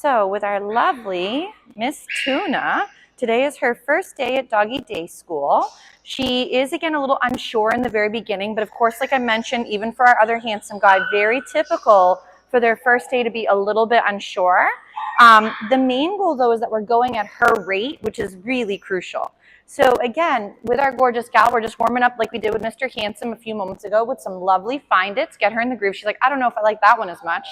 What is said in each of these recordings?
So with our lovely Miss Tuna, today is her first day at doggy day school. She is again a little unsure in the very beginning, but of course, like I mentioned, even for our other handsome guy, very typical for their first day to be a little bit unsure. The main goal though is that we're going at her rate, which is really crucial. So again, with our gorgeous gal, we're just warming up like we did with Mr. Handsome a few moments ago with some lovely find its, get her in the groove. She's like, I don't know if I like that one as much.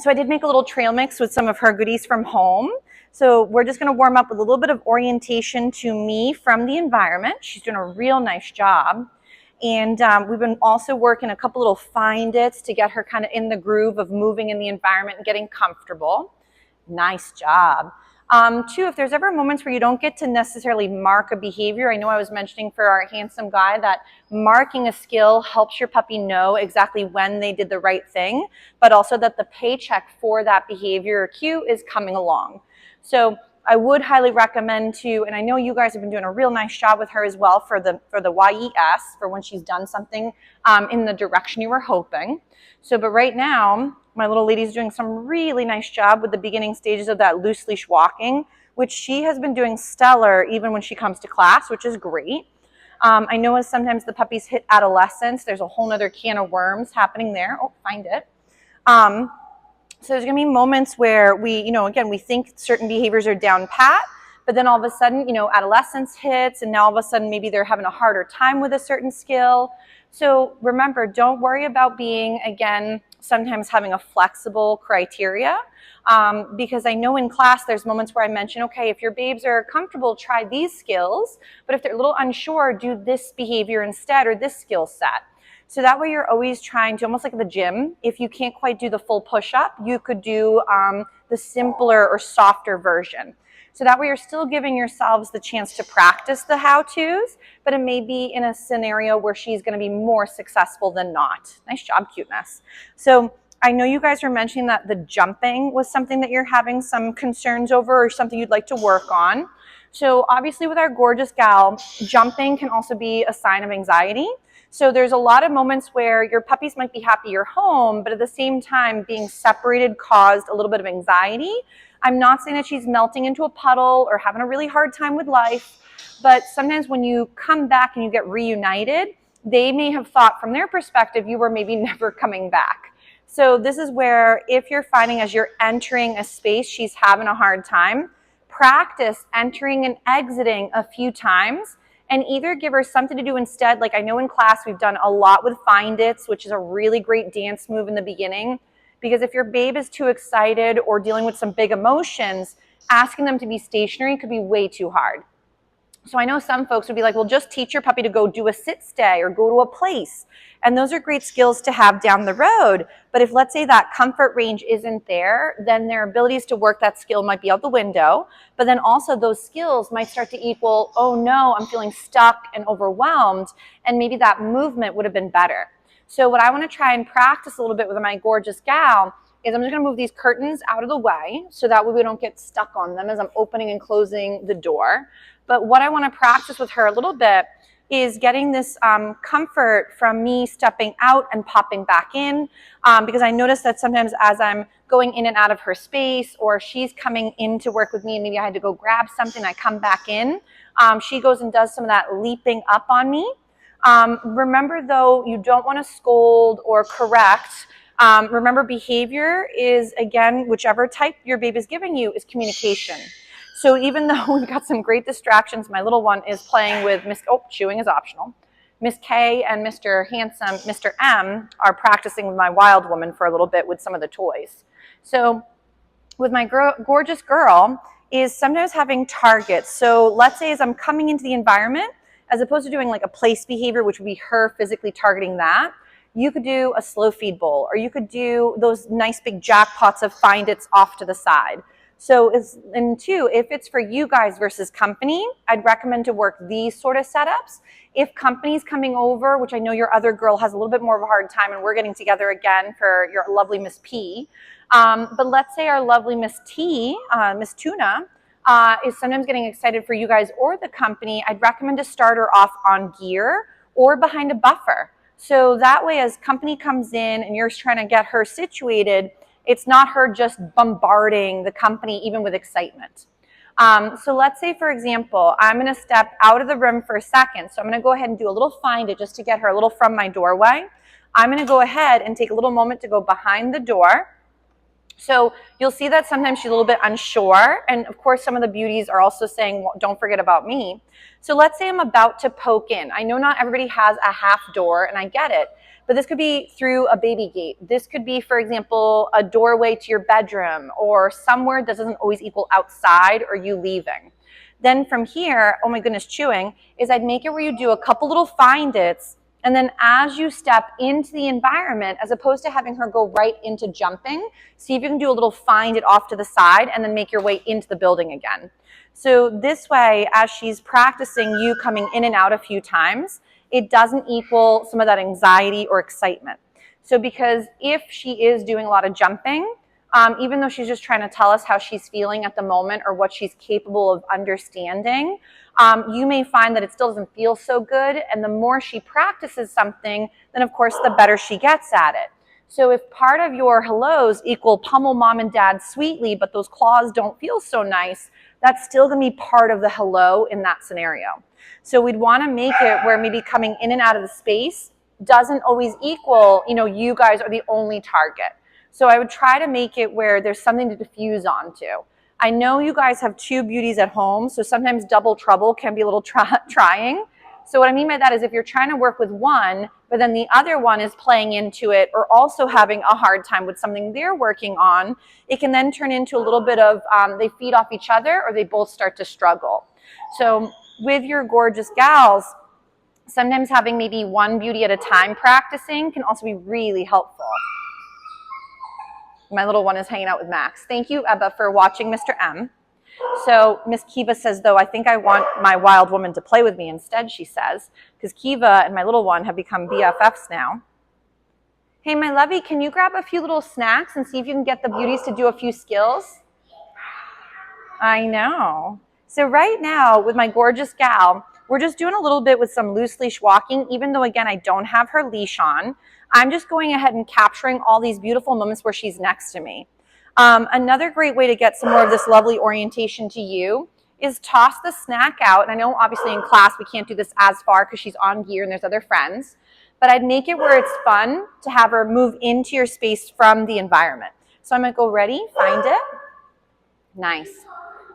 So I did make a little trail mix with some of her goodies from home. So we're just going to warm up with a little bit of orientation to me from the environment. She's doing a real nice job. And we've been also working a couple little find its to get her kind of in the groove of moving in the environment and getting comfortable. Nice job. Two, if there's ever moments where you don't get to necessarily mark a behavior, I know I was mentioning for our handsome guy that marking a skill helps your puppy know exactly when they did the right thing, but also that the paycheck for that behavior or cue is coming along. So I would highly recommend to, and I know you guys have been doing a real nice job with her as well for the YES, for when she's done something in the direction you were hoping. So, but right now, my little lady's doing some really nice job with the beginning stages of that loose leash walking, which she has been doing stellar even when she comes to class, which is great. I know as sometimes the puppies hit adolescence, there's a whole nother can of worms happening there. Oh, find it. So there's going to be moments where we, again, we think certain behaviors are down pat, but then all of a sudden, adolescence hits, and now all of a sudden maybe they're having a harder time with a certain skill. So remember, don't worry about being, again, sometimes having a flexible criteria, because I know in class there's moments where I mention, okay, if your babes are comfortable, try these skills, but if they're a little unsure, do this behavior instead or this skill set. So that way you're always trying to, almost like at the gym, if you can't quite do the full push-up, you could do the simpler or softer version. So that way you're still giving yourselves the chance to practice the how-tos, but it may be in a scenario where she's going to be more successful than not. Nice job, cuteness. So I know you guys were mentioning that the jumping was something that you're having some concerns over or something you'd like to work on. So obviously with our gorgeous gal, jumping can also be a sign of anxiety. So there's a lot of moments where your puppies might be happy you're home, but at the same time being separated caused a little bit of anxiety. I'm not saying that she's melting into a puddle or having a really hard time with life, but sometimes when you come back and you get reunited, they may have thought from their perspective you were maybe never coming back. So this is where if you're finding as you're entering a space she's having a hard time, practice entering and exiting a few times and either give her something to do instead. Like I know in class we've done a lot with find its, which is a really great dance move in the beginning. Because if your babe is too excited or dealing with some big emotions, asking them to be stationary could be way too hard. So I know some folks would be like, well, just teach your puppy to go do a sit stay or go to a place. And those are great skills to have down the road. But if let's say that comfort range isn't there, then their abilities to work that skill might be out the window. But then also those skills might start to equal, oh no, I'm feeling stuck and overwhelmed. And maybe that movement would have been better. So what I want to try and practice a little bit with my gorgeous gal is I'm just going to move these curtains out of the way so that way we don't get stuck on them as I'm opening and closing the door. But what I want to practice with her a little bit is getting this comfort from me stepping out and popping back in, because I notice that sometimes as I'm going in and out of her space or she's coming in to work with me and maybe I had to go grab something, I come back in, she goes and does some of that leaping up on me. Remember though, you don't want to scold or correct. Remember, behavior is, again, whichever type your baby is giving you is communication. So even though we've got some great distractions, my little one is playing with chewing is optional. Miss K and Mr. Handsome, Mr. M are practicing with my wild woman for a little bit with some of the toys. So with my gorgeous girl is sometimes having targets. So let's say as I'm coming into the environment, as opposed to doing like a place behavior, which would be her physically targeting that, you could do a slow feed bowl, or you could do those nice big jackpots of find its off to the side. So and two, if it's for you guys versus company, I'd recommend to work these sort of setups. If company's coming over, which I know your other girl has a little bit more of a hard time, and we're getting together again for your lovely Miss P. But let's say our lovely Miss T, Miss Tuna, is sometimes getting excited for you guys or the company, I'd recommend to start her off on gear or behind a buffer. So that way as company comes in and you're trying to get her situated, It's not her just bombarding the company even with excitement. So let's say, for example, I'm going to step out of the room for a second. So I'm going to go ahead and do a little find it just to get her a little from my doorway. I'm going to go ahead and take a little moment to go behind the door. So you'll see that sometimes she's a little bit unsure. And of course, some of the beauties are also saying, well, don't forget about me. So let's say I'm about to poke in. I know not everybody has a half door, and I get it. But this could be through a baby gate. This could be, for example, a doorway to your bedroom or somewhere that doesn't always equal outside or you leaving. Then from here, oh my goodness, chewing, is I'd make it where you do a couple little find its, and then as you step into the environment, as opposed to having her go right into jumping, see if you can do a little find it off to the side and then make your way into the building again. So this way, as she's practicing you coming in and out a few times, it doesn't equal some of that anxiety or excitement. So because if she is doing a lot of jumping, even though she's just trying to tell us how she's feeling at the moment or what she's capable of understanding, you may find that it still doesn't feel so good. And the more she practices something, then of course, the better she gets at it. So if part of your hellos equal pummel mom and dad sweetly, but those claws don't feel so nice, that's still going to be part of the hello in that scenario. So we'd want to make it where maybe coming in and out of the space doesn't always equal, you guys are the only target. So I would try to make it where there's something to diffuse onto. I know you guys have two beauties at home, so sometimes double trouble can be a little trying. So what I mean by that is if you're trying to work with one, but then the other one is playing into it or also having a hard time with something they're working on, it can then turn into a little bit of they feed off each other or they both start to struggle. So with your gorgeous gals, sometimes having maybe one beauty at a time practicing can also be really helpful. My little one is hanging out with Max. Thank you, Ebba, for watching Mr. M. So Miss Kiva says, though, I think I want my wild woman to play with me instead, she says, because Kiva and my little one have become BFFs now. Hey, my lovey, can you grab a few little snacks and see if you can get the beauties to do a few skills? I know. So right now, with my gorgeous gal, we're just doing a little bit with some loose leash walking, even though, again, I don't have her leash on. I'm just going ahead and capturing all these beautiful moments where she's next to me. Another great way to get some more of this lovely orientation to you is toss the snack out. And I know obviously in class we can't do this as far because she's on gear and there's other friends, but I'd make it where it's fun to have her move into your space from the environment. So I'm gonna go ready, find it. Nice.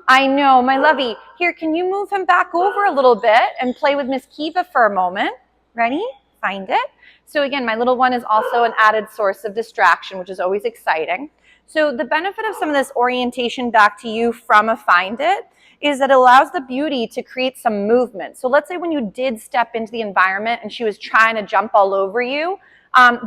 I know, my lovey. Here, can you move him back over a little bit and play with Miss Kiva for a moment? Ready? Find it. So again, my little one is also an added source of distraction, which is always exciting. So the benefit of some of this orientation back to you from a find it is that it allows the beauty to create some movement. So let's say when you did step into the environment and she was trying to jump all over you,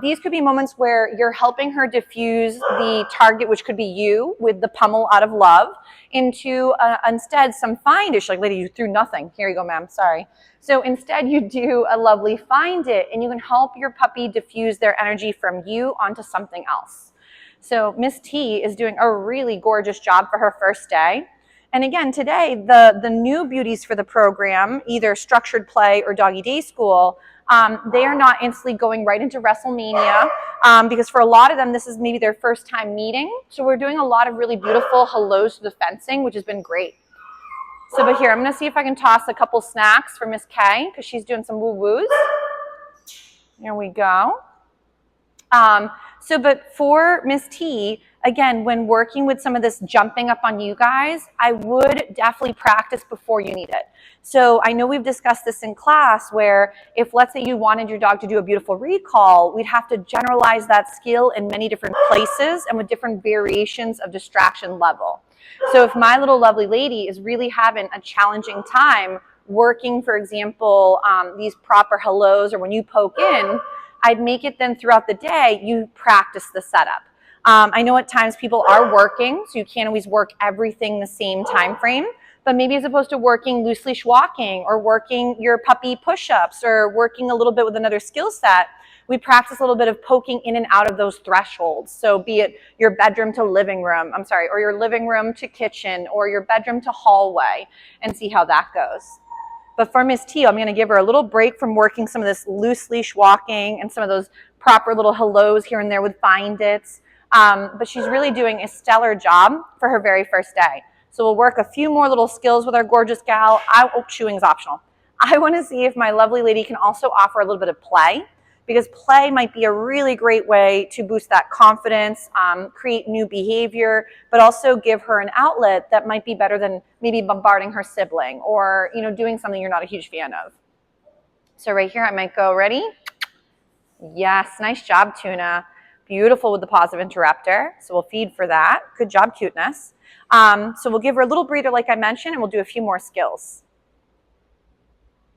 these could be moments where you're helping her diffuse the target, which could be you with the pummel out of love, into instead some find-ish, like, lady, you threw nothing. Here you go, ma'am, sorry. So instead you do a lovely find it and you can help your puppy diffuse their energy from you onto something else. So Miss T is doing a really gorgeous job for her first day. And again, today, the new beauties for the program, either structured play or doggy day school, they are not instantly going right into WrestleMania because for a lot of them, this is maybe their first time meeting. So we're doing a lot of really beautiful hellos to the fencing, which has been great. So, but here, I'm going to see if I can toss a couple snacks for Miss K because she's doing some woo-woos. Here we go. But for Miss T, again, when working with some of this jumping up on you guys, I would definitely practice before you need it. So I know we've discussed this in class where if, let's say, you wanted your dog to do a beautiful recall, we'd have to generalize that skill in many different places and with different variations of distraction level. So if my little lovely lady is really having a challenging time working, for example, these proper hellos or when you poke in, I'd make it then throughout the day, you practice the setup. I know at times people are working, so you can't always work everything the same time frame, but maybe as opposed to working loose leash walking or working your puppy push-ups or working a little bit with another skill set, we practice a little bit of poking in and out of those thresholds. So be it your bedroom to living room, or your living room to kitchen or your bedroom to hallway and see how that goes. But for Miss T, I'm going to give her a little break from working some of this loose leash walking and some of those proper little hellos here and there with find its. But she's really doing a stellar job for her very first day. So we'll work a few more little skills with our gorgeous gal. Chewing is optional. I want to see if my lovely lady can also offer a little bit of play, because play might be a really great way to boost that confidence, create new behavior, but also give her an outlet that might be better than maybe bombarding her sibling or, you know, doing something you're not a huge fan of. So right here, I might go, ready? Yes, nice job, Tuna. Beautiful with the positive interrupter. So we'll feed for that. Good job, cuteness. So we'll give her a little breather like I mentioned, and we'll do a few more skills.